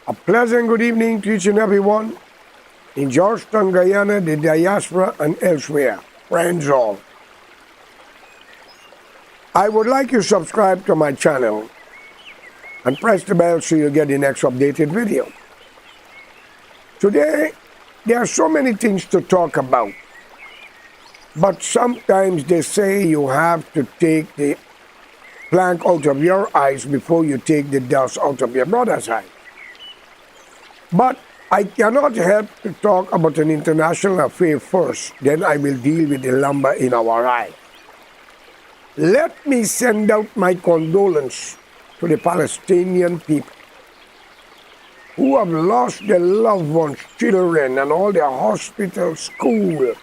A pleasant good evening to each and everyone in Georgetown, Guyana, the diaspora, and elsewhere. Friends all. I would like you to subscribe to my channel and press the bell so you get the next updated video. Today, there are so many things to talk about, but sometimes they say you have to take the plank out of your eyes before you take the dust out of your brother's eye. But I cannot help to talk about an international affair first, then I will deal with the lumber in our eye. Let me send out my condolence to the Palestinian people who have lost their loved ones, children, and all their hospitals, school,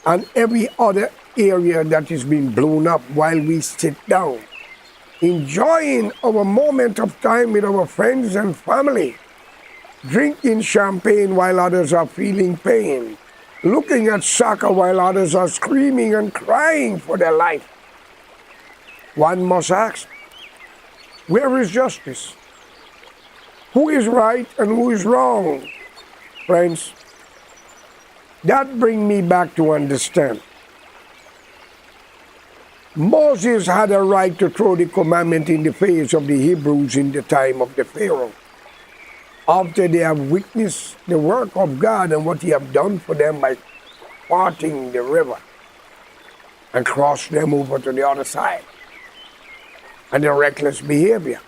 and every other area that is being blown up while we sit down, enjoying our moment of time with our friends and family, drinking champagne while others are feeling pain, looking at soccer while others are screaming and crying for their life. One must ask, where is justice? Who is right and who is wrong? Friends, that brings me back to understand. Moses had a right to throw the commandment in the face of the Hebrews in the time of the Pharaoh, after they have witnessed the work of God and what he have done for them by parting the river and cross them over to the other side, and their reckless behavior.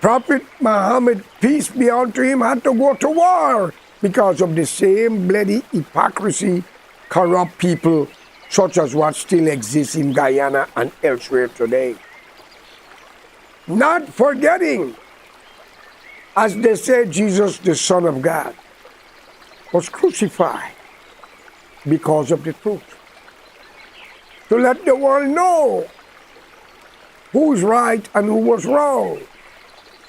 Prophet Muhammad, peace be unto him, had to go to war because of the same bloody hypocrisy, corrupt people such as what still exists in Guyana and elsewhere today. Not forgetting, as they say, Jesus, the Son of God, was crucified because of the truth. To let the world know who is right and who was wrong,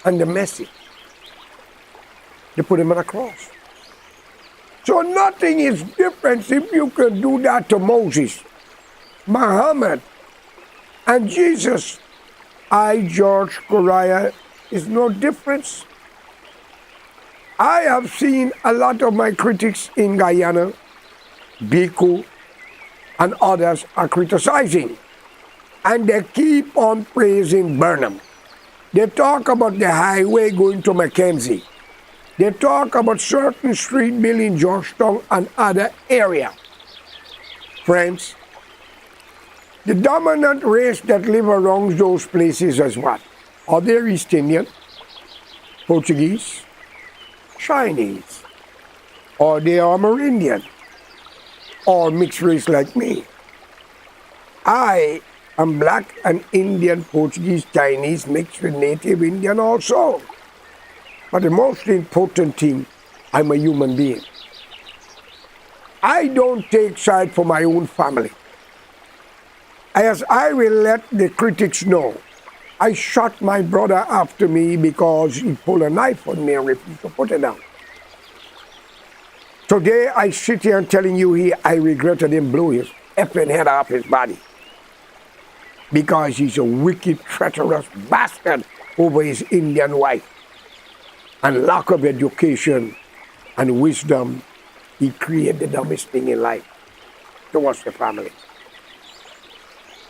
and the message. They put him on a cross. So nothing is different if you can do that to Moses, Muhammad, and Jesus. George Korea, is no difference. I have seen a lot of my critics in Guyana, Biko, and others are criticizing. And they keep on praising Burnham. They talk about the highway going to Mackenzie. They talk about certain street built in Georgetown and other area. Friends, the dominant race that live around those places is what? Are they East Indian, Portuguese, Chinese, or they are Amerindian, or mixed race like me? I am black and Indian, Portuguese, Chinese, mixed with native Indian also. But the most important thing, I'm a human being. I don't take side for my own family. As I will let the critics know, I shot my brother after me because he pulled a knife on me and refused to put it down. Today I sit here and telling you I regretted him blow his effing head off his body, because he's a wicked, treacherous bastard over his Indian wife. And lack of education and wisdom, he created the dumbest thing in life towards the family.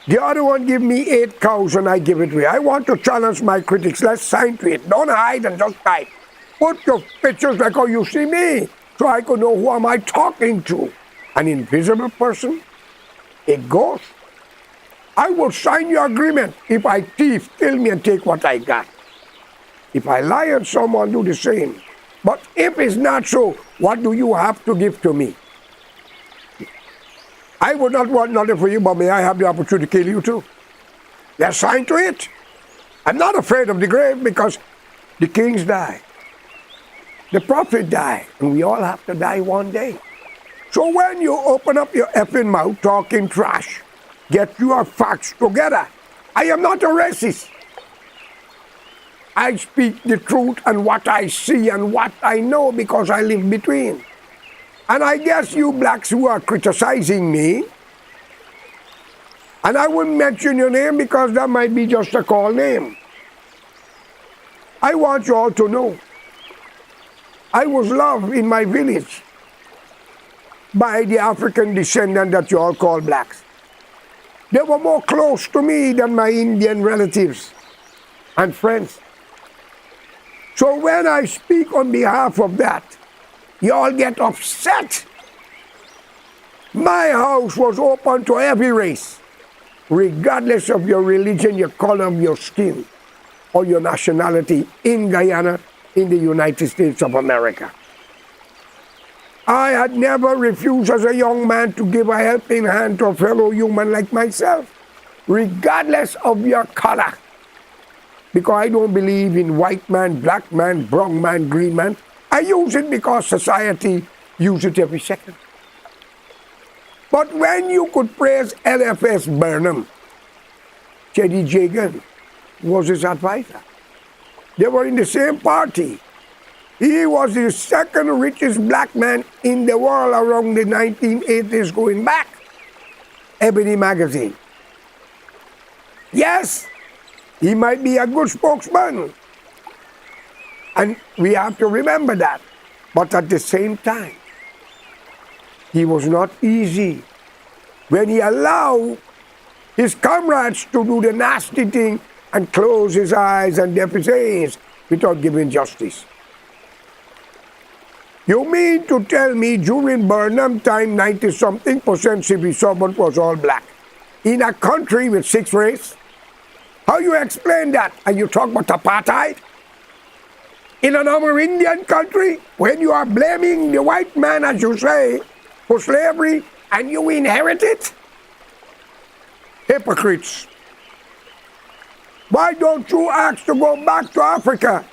The other one give me 8 cows and I give it away. I want to challenge my critics. Let's sign to it. Don't hide and just type. Put your pictures like how you see me, so I could know who am I talking to. An invisible person? A ghost? I will sign your agreement if I thief, kill me and take what I got. If I lie on someone, do the same. But if it's not so, what do you have to give to me? I would not want nothing for you, but may I have the opportunity to kill you too? Let's sign to it. I'm not afraid of the grave because the kings die. The prophet died, and we all have to die one day. So when you open up your effing mouth talking trash, get your facts together. I am not a racist. I speak the truth and what I see and what I know because I live between. And I guess you blacks who are criticizing me, and I wouldn't mention your name because that might be just a call name. I want you all to know, I was loved in my village by the African descendant that you all call blacks. They were more close to me than my Indian relatives and friends. So when I speak on behalf of that, you all get upset. My house was open to every race, regardless of your religion, your color of your skin, or your nationality in Guyana, in the United States of America. I had never refused as a young man to give a helping hand to a fellow human like myself, regardless of your color. Because I don't believe in white man, black man, brown man, green man. I use it because society uses it every second. But when you could praise LFS Burnham, Chetty Jagan was his advisor. They were in the same party. He was the second richest black man in the world around the 1980s going back. Ebony magazine. Yes, he might be a good spokesman. And we have to remember that. But at the same time, he was not easy. When he allowed his comrades to do the nasty thing and close his eyes and their hands without giving justice. You mean to tell me during Burnham time, 90-something% civil servant was all black? In a country with 6 races? How you explain that? And you talk about apartheid? In an Amerindian country, when you are blaming the white man, as you say, for slavery, and you inherit it? Hypocrites. Why don't you ask to go back to Africa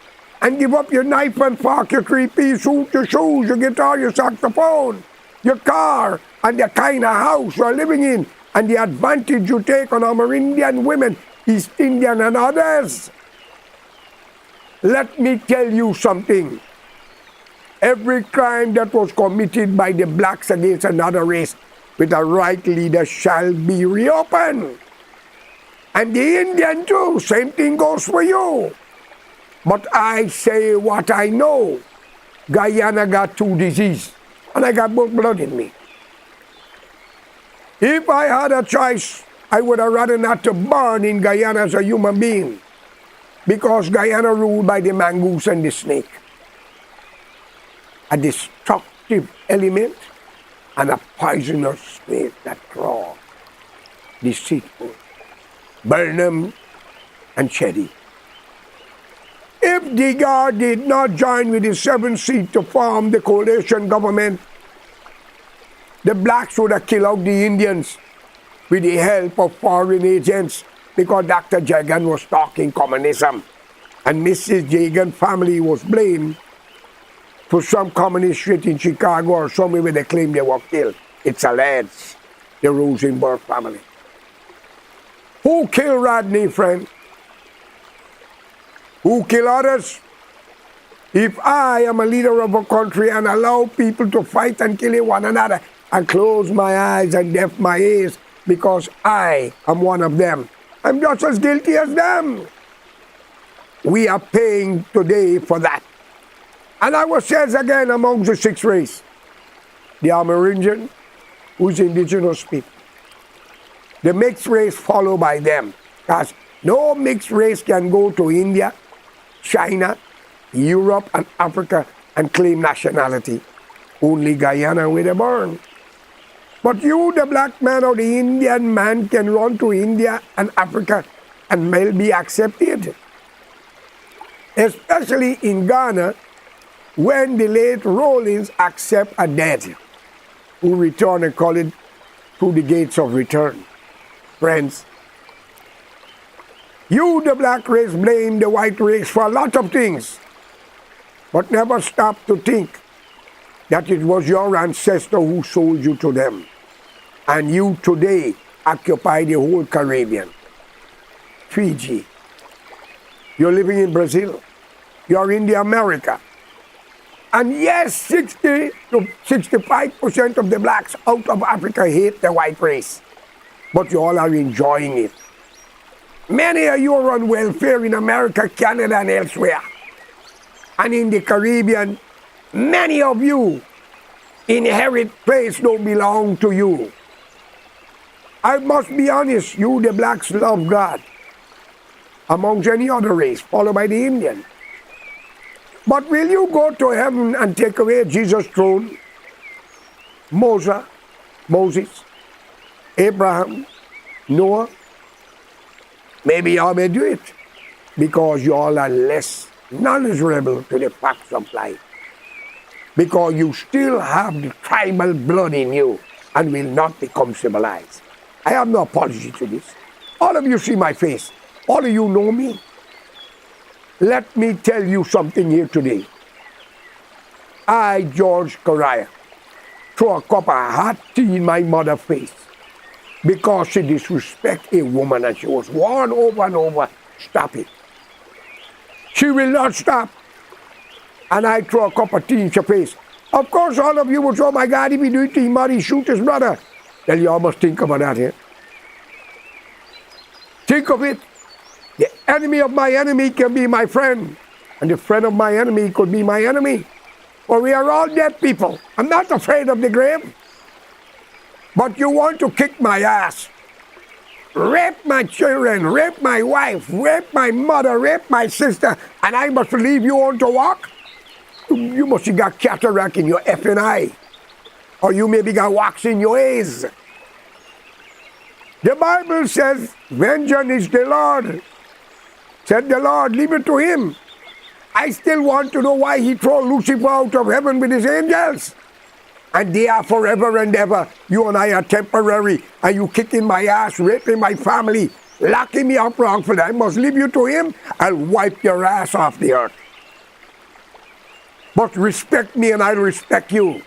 and give up your knife and fork, your 3-piece suit, your shoes, your guitar, your saxophone, your car, and the kind of house you're living in, and the advantage you take on Amerindian women, East Indian and others? Let me tell you something. Every crime that was committed by the blacks against another race with a right leader shall be reopened. And the Indian too, same thing goes for you. But I say what I know. Guyana got 2 diseases, and I got both blood in me. If I had a choice, I would have rather not to burn in Guyana as a human being, because Guyana ruled by the mongoose and the snake. A destructive element and a poisonous snake that crawls, deceitful. Burnham and Chetty. If Digar did not join with the 7th seat to form the coalition government, the blacks would have killed out the Indians with the help of foreign agents, because Dr. Jagan was talking communism. And Mrs. Jagan's family was blamed for some communist shit in Chicago or somewhere where they claim they were killed. It's alleged, the Rosenberg family. Who killed Rodney, friend? Who killed others? If I am a leader of a country and allow people to fight and kill one another, and close my eyes and deaf my ears because I am one of them, I'm just as guilty as them. We are paying today for that. And I will say again, among the 6 races, the Amerindian, who is indigenous people, the mixed race follow by them, because no mixed race can go to India, China, Europe, and Africa and claim nationality. Only Guyana with a burn. But you, the black man or the Indian man, can run to India and Africa and may be accepted. Especially in Ghana, when the late Rollins accept a dead, who return and call it through the gates of return. Friends, you, the black race, blame the white race for a lot of things, but never stop to think that it was your ancestor who sold you to them. And you today occupy the whole Caribbean. Fiji. You're living in Brazil. You're in the America. And yes, 60 to 65% of the blacks out of Africa hate the white race. But you all are enjoying it. Many of you are on welfare in America, Canada, and elsewhere. And in the Caribbean, many of you inherit place don't belong to you. I must be honest, you the blacks love God amongst any other race, followed by the Indian. But will you go to heaven and take away Jesus' throne? Moses, Abraham, Noah? Maybe y'all may do it because y'all are less knowledgeable to the facts of life. Because you still have the tribal blood in you and will not become civilized. I have no apology to this. All of you see my face. All of you know me. Let me tell you something here today. I, George Correa, threw a cup of hot tea in my mother's face because she disrespected a woman and she was warned over and over, stop it. She will not stop. And I threw a cup of tea in her face. Of course, all of you will say, oh my God, if he do it, he might shoot his brother. Well, you all must think about that here. Think of it. The enemy of my enemy can be my friend. And the friend of my enemy could be my enemy. For we are all dead people. I'm not afraid of the grave. But you want to kick my ass. Rape my children, rape my wife, rape my mother, rape my sister, and I must leave you on to walk? You must have got cataract in your effing eye. Or you maybe got wax in your eyes. The Bible says, vengeance is the Lord. Said the Lord, leave it to him. I still want to know why he threw Lucifer out of heaven with his angels. And they are forever and ever. You and I are temporary. And you kicking my ass, raping my family, locking me up wrongfully. I must leave you to him. I'll wipe your ass off the earth. But respect me and I'll respect you.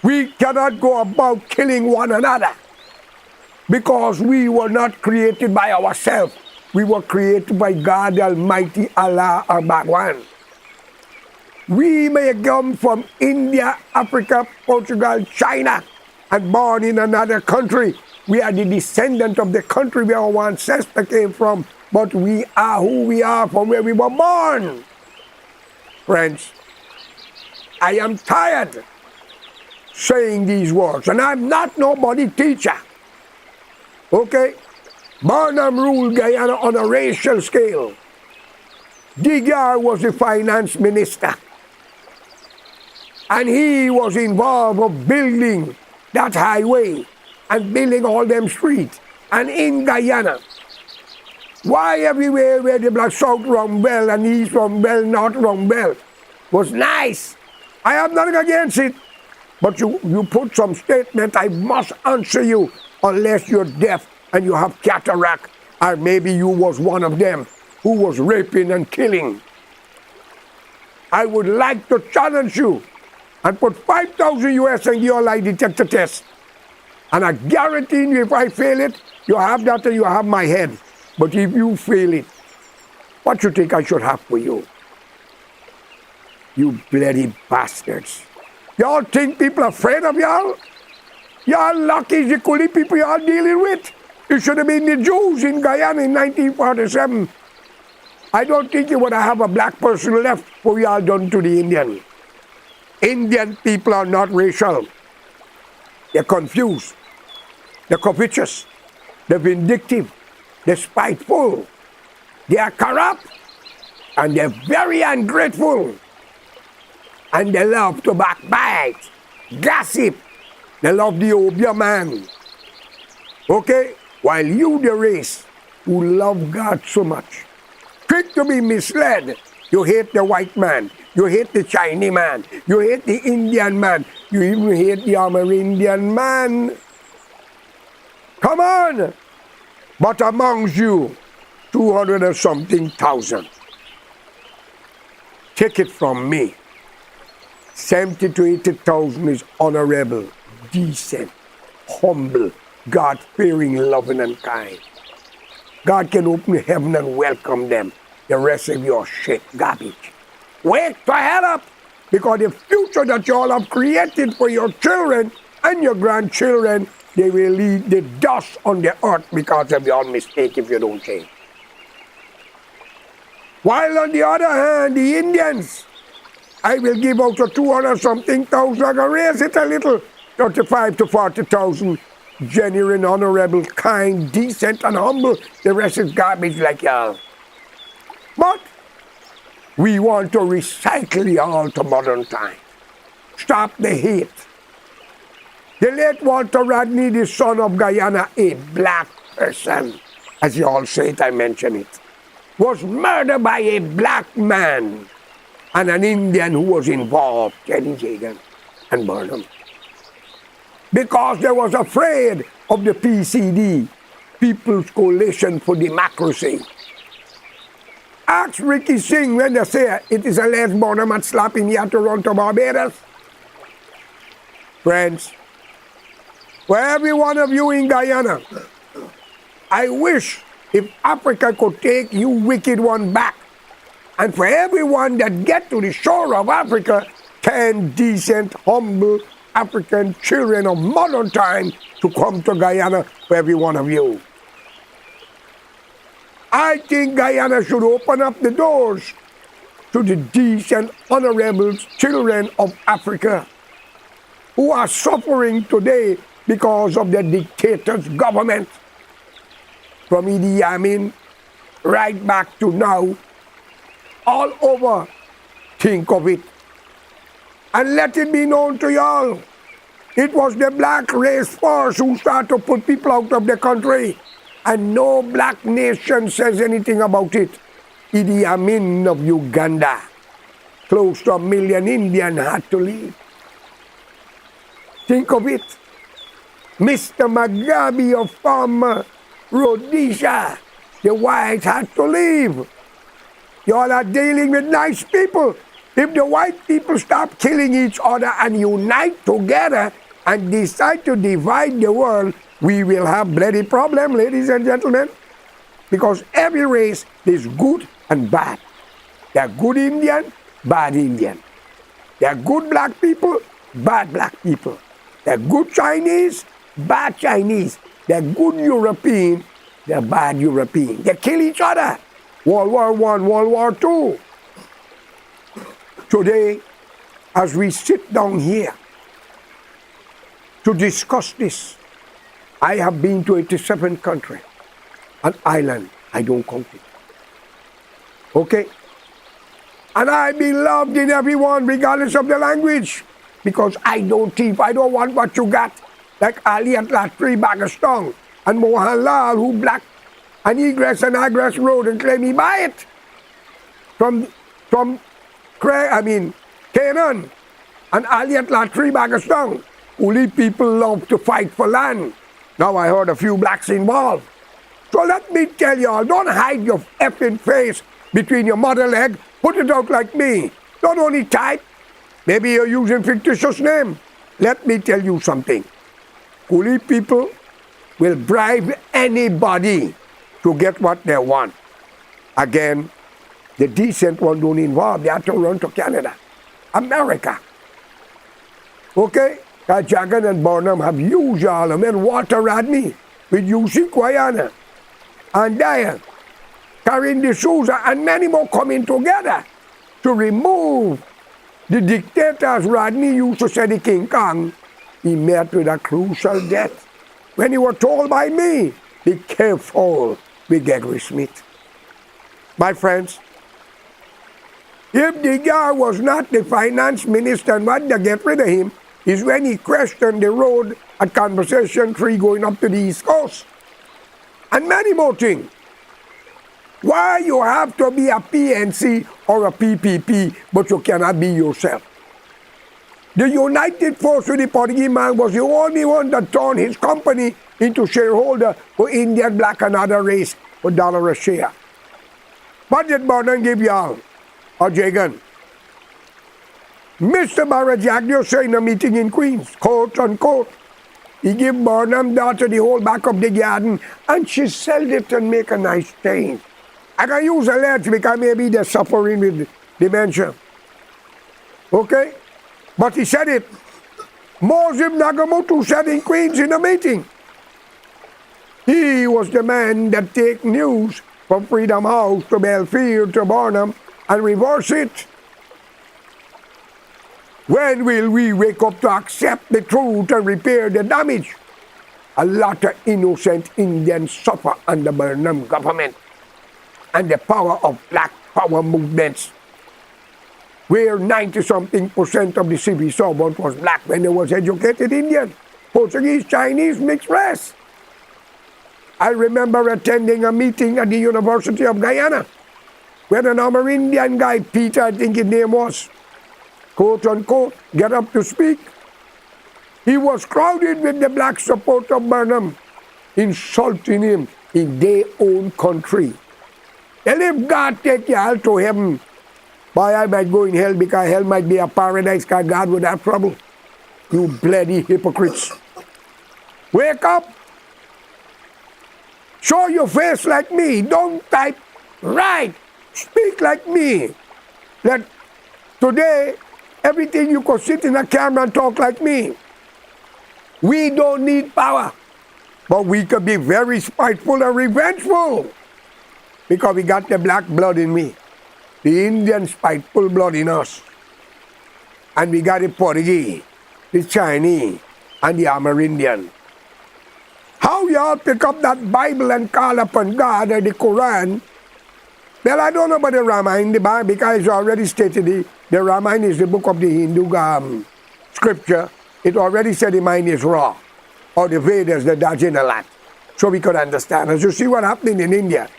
We cannot go about killing one another. Because we were not created by ourselves. We were created by God Almighty, Allah, our Bhagwan. We may come from India, Africa, Portugal, China, and born in another country. We are the descendant of the country where our ancestor came from, but we are who we are from where we were born. Friends, I am tired saying these words, and I'm not nobody teacher. Okay? Barnum ruled Guyana on a racial scale. Digar was the finance minister. And he was involved with building that highway and building all them streets. And in Guyana, why everywhere where the black south run well and east run well, north run well, was nice. I have nothing against it. But you put some statement, I must answer you unless you're deaf and you have cataract. Or maybe you was one of them who was raping and killing. I would like to challenge you and put 5,000 US and your lie detector test. And I guarantee you if I fail it, you have that and you have my head. But if you fail it, what you think I should have for you? You bloody bastards. Y'all think people are afraid of y'all? Y'all lucky is the only people y'all dealing with. It should have been the Jews in Guyana in 1947. I don't think you would have a black person left for y'all done to the Indian. Indian people are not racial. They're confused. They're covetous. They're vindictive. They're spiteful. They are corrupt. And they're very ungrateful. And they love to backbite, gossip. They love the obia man. Okay? While you, the race who love God so much, quick to be misled, you hate the white man, you hate the Chinese man, you hate the Indian man, you even hate the Amerindian man. Come on! But amongst you, 200 and something thousand. Take it from me. 70 to 80,000 is honorable, decent, humble, God-fearing, loving, and kind. God can open heaven and welcome them. The rest of your shit, garbage. Wake the hell up! Because the future that you all have created for your children and your grandchildren, they will leave the dust on the earth because of your mistake if you don't change. While on the other hand, the Indians, I will give out to 200 something thousand, I can raise it a little, 35 to 40,000. Genuine, honorable, kind, decent, and humble. The rest is garbage like y'all. But we want to recycle y'all to modern times. Stop the hate. The late Walter Rodney, the son of Guyana, a black person, as you all say it, I mention it, was murdered by a black man and an Indian who was involved, Jenny Jagan and Burnham. Because they was afraid of the PCD, People's Coalition for Democracy. Ask Ricky Singh when they say it is a Les Burnham and slap him here to run to Barbados. Friends, for every one of you in Guyana, I wish if Africa could take you wicked one back. And for everyone that get to the shore of Africa, 10 decent, humble African children of modern time to come to Guyana for every one of you. I think Guyana should open up the doors to the decent, honorable children of Africa who are suffering today because of the dictator's government. From Idi Amin right back to now, all over, think of it. And let it be known to y'all, it was the black race force who started to put people out of the country. And no black nation says anything about it. Idi Amin of Uganda, close to 1 million Indians had to leave. Think of it. Mr. Mugabe of former Rhodesia, the whites had to leave. Y'all are dealing with nice people. If the white people stop killing each other and unite together and decide to divide the world, we will have bloody problem, ladies and gentlemen. Because every race is good and bad. There are good Indian, bad Indian. There are good black people, bad black people. There are good Chinese, bad Chinese. There are good European, they are bad European. They kill each other. World War I, World War II. Today, as we sit down here to discuss this, I have been to 87 countries, an island, I don't count it. Okay? And I've been loved in everyone, regardless of the language, because I don't thief, I don't want what you got. Like Ali at Latri Bagastong and Mohanlal, who black and egress and egress road and claim he buy it from Canaan and Ali at Latri Bagastong. Only people love to fight for land. Now I heard a few blacks involved. So let me tell y'all, don't hide your effing face between your mother leg. Put it out like me. Don't only type. Maybe you're using fictitious name. Let me tell you something. Coolie people will bribe anybody to get what they want. Again, the decent one don't involve. They have to run to Canada, America. Okay? Jagan and Burnham have used y'all, and then Walter Rodney with UC Guyana and Diane, Karin D'Souza, and many more coming together to remove the dictators. Rodney used to say the King Kong. He met with a crucial death when he was told by me, be careful with Gregory Smith. My friends, if the guy was not the finance minister and what they get rid of him is when he questioned the road at Conversation 3 going up to the East Coast. And many more things. Why you have to be a PNC or a PPP, but you cannot be yourself? The United Force with the Portuguese man was the only one that turned his company into shareholder for Indian, black, and other race for $1 a share. What did Burnham give y'all? Or Jagan? Mr. Barajagio said in a meeting in Queens, quote unquote, he gave Burnham daughter the whole back of the garden and she sold it and make a nice thing. I can use a ledge because maybe they're suffering with dementia. Okay? But he said it. Moses Nagamoto said in Queens in a meeting. He was the man that take news from Freedom House to Belfield to Barnum and reverse it? When will we wake up to accept the truth and repair the damage? A lot of innocent Indians suffer under Burnham government and the power of black power movements, where 90-something% of the civil servant was black when they was educated Indian, Portuguese, Chinese, mixed race. I remember attending a meeting at the University of Guyana where an Amerindian guy, Peter, I think his name was, quote unquote, get up to speak. He was crowded with the black support of Burnham, insulting him in their own country. And if God take you all to heaven, boy, I might go in hell because hell might be a paradise because God would have trouble. You bloody hypocrites. Wake up. Show your face like me. Don't type right. Speak like me. Let today, everything you could sit in a camera and talk like me. We don't need power, but we could be very spiteful and revengeful because we got the black blood in me, the Indian spiteful blood in us, and we got the Portuguese, the Chinese, and the Amerindian. How y'all pick up that Bible and call upon God or the Quran? Well, I don't know about the Ramayana, the Bible, because it's already stated the Ramayana is the book of the Hindu scripture. It already said the mind is raw, or the Vedas, the Dajinalat, so we could understand. As you see what happening in India,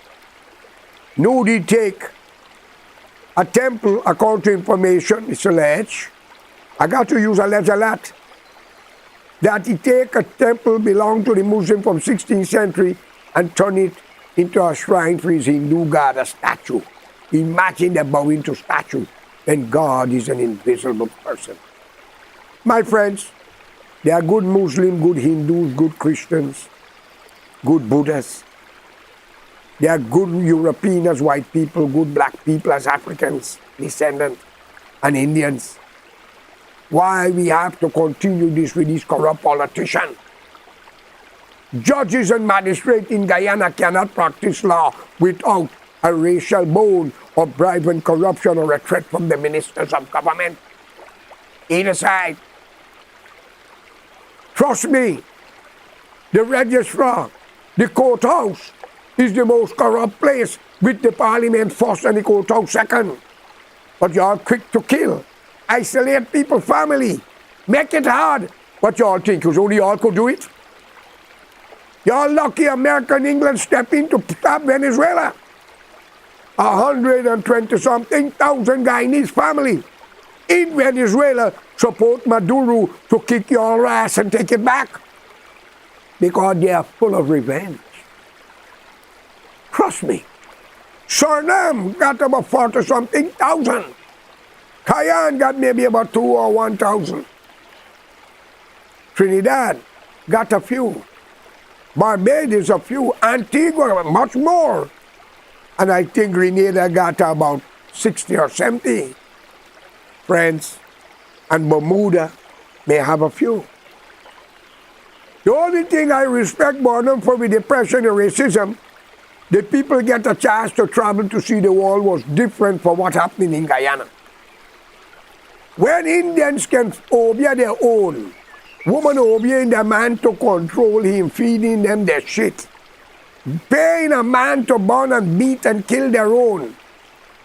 nobody take a temple according to information, it's alleged, I got to use alleged a lot, that he take a temple belonging to the Muslim from 16th century and turn it into a shrine for his Hindu god, a statue. Imagine them bowing to statue, and God is an invisible person. My friends, there are good Muslims, good Hindus, good Christians, good Buddhists. There are good Europeans as white people, good black people as Africans, descendants, and Indians. Why we have to continue this with these corrupt politicians? Judges and magistrates in Guyana cannot practice law without a racial bone or bribe and corruption or a threat from the ministers of government. Either side. Trust me, the registrar, the courthouse is the most corrupt place, with the parliament first and the courthouse second. But you are quick to kill, isolate people, family, make it hard. What y'all think, because only y'all could do it? Y'all lucky America and England step in to stop Venezuela. 120-something thousand Guyanese family in Venezuela support Maduro to kick your ass and take it back because they are full of revenge. Trust me. Suriname got about 40-something thousand. Guyana got maybe about 2 or 1,000. Trinidad got a few. Barbados a few. Antigua much more. And I think Grenada got about 60 or 70. France and Bermuda may have a few. The only thing I respect Burnham for with depression and racism, the people get a chance to travel to see the world was different from what happened in Guyana. When Indians can obey their own, women obeying the man to control him, feeding them their shit, paying a man to burn and beat and kill their own.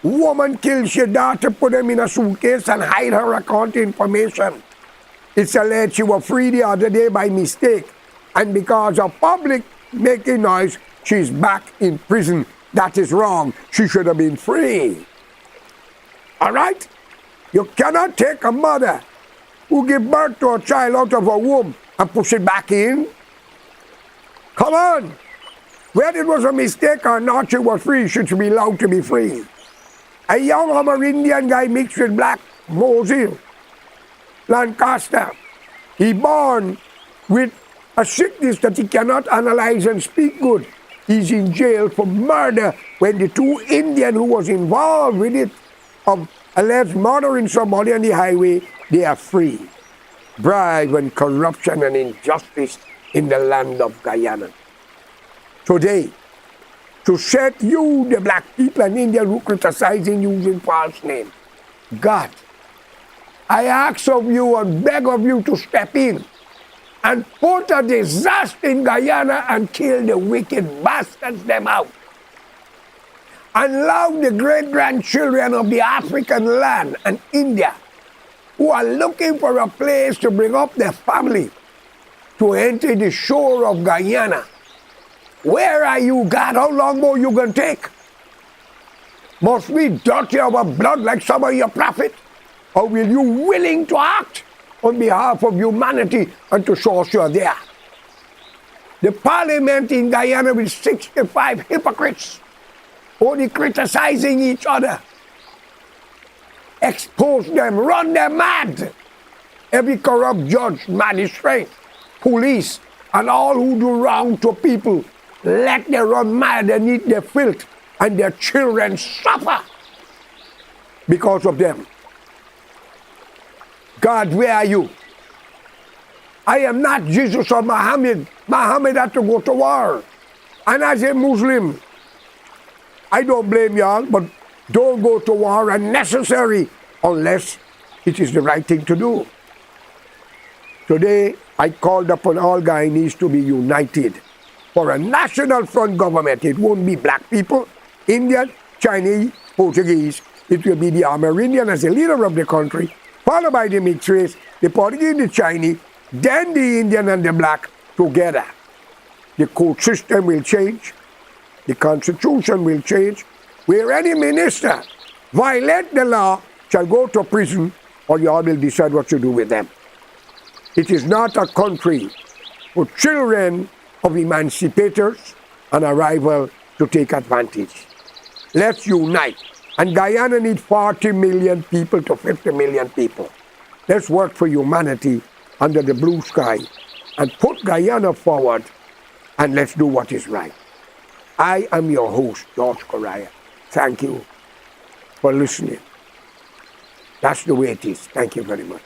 Woman kills your daughter, put them in a suitcase and hide her account information. It's alleged she was free the other day by mistake, and because of public making noise, she's back in prison. That is wrong. She should have been free. All right? You cannot take a mother who gave birth to a child out of a womb and push it back in. Come on. Whether it was a mistake or not, she was free. She should be allowed to be free. A young Amerindian guy mixed with black, Moses, Lancaster. He born with a sickness that he cannot analyze and speak good. He's in jail for murder when the 2 Indians who was involved with it of alleged murdering somebody on the highway, they are free. Bribe and corruption and injustice in the land of Guyana. Today, to set you, the black people and Indians who criticizing using false name. God, I ask of you and beg of you to step in and put a disaster in Guyana and kill the wicked bastards them out. And allow the great-grandchildren of the African land and India who are looking for a place to bring up their family to enter the shore of Guyana. Where are you, God? How long more you going to take? Must we dirty our blood like some of your prophets? Or will you willing to act on behalf of humanity and to show us you are there? The parliament in Guyana with 65 hypocrites only criticizing each other. Expose them, run them mad. Every corrupt judge, magistrate, police, and all who do wrong to people, let them run mad and eat their filth, and their children suffer because of them. God, where are you? I am not Jesus or Muhammad. Muhammad had to go to war. And as a Muslim, I don't blame y'all, but don't go to war unnecessary unless it is the right thing to do. Today, I called upon all Guyanese to be united for a national front government. It won't be black people, Indian, Chinese, Portuguese. It will be the Amerindian as the leader of the country, followed by the mixed race, the Portuguese, the Chinese, then the Indian and the black together. The court system will change. The constitution will change. Where any minister violate the law shall go to prison, or you all will decide what to do with them. It is not a country for children of emancipators and a rival to take advantage. Let's unite. And Guyana needs 40 million people to 50 million people. Let's work for humanity under the blue sky and put Guyana forward, and let's do what is right. I am your host, George Correa. Thank you for listening. That's the way it is. Thank you very much.